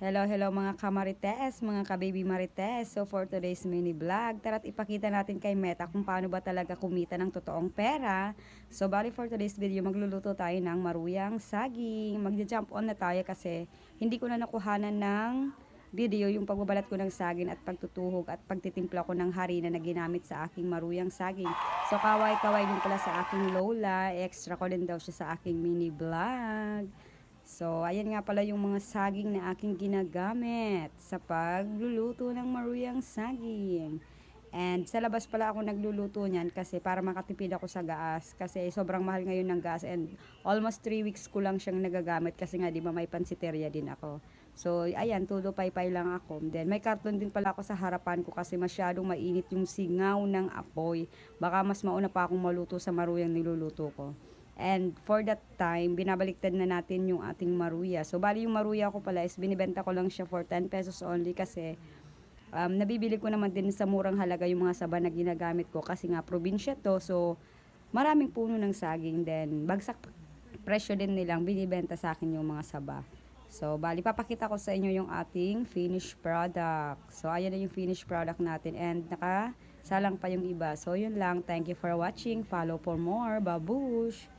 Hello, hello mga kamarites, mga kababy marites. So for today's mini vlog, tara't ipakita natin kay Meta kung paano ba talaga kumita ng totoong pera. So bali for today's video, magluluto tayo ng maruyang saging. Magja-jump on na tayo kasi hindi ko na nakuhanan ng video yung pagbabalat ko ng saging at pagtutuhog at pagtitimpla ko ng harina na ginamit sa aking maruyang saging. So kaway-kaway din pala sa aking lola, extra ko din daw siya sa aking mini vlog. So, ayan nga pala yung mga saging na aking ginagamit sa pagluluto ng maruyang saging. And sa labas pala ako nagluluto niyan kasi para makatipid ako sa gas. Kasi sobrang mahal ngayon ng gas and almost 3 weeks ko lang siyang nagagamit kasi nga di ba may pansiteria din ako. So, ayan, todo paypay lang ako. Then, may karton din pala ako sa harapan ko kasi masyadong mainit yung singaw ng apoy. Baka mas mauna pa akong maluto sa maruyang niluluto ko. And for that time, binabaliktad na natin yung ating maruya. So, bali yung maruya ko pala is binibenta ko lang siya for 10 pesos only kasi nabibili ko naman din sa murang halaga yung mga saba na ginagamit ko kasi nga probinsya to. So, maraming puno ng saging din. Bagsak presyo din nilang binibenta sa akin yung mga saba. So, bali papakita ko sa inyo yung ating finished product. So, ayan na yung finished product natin and nakasalang pa yung iba. So, yun lang. Thank you for watching. Follow for more. Babush!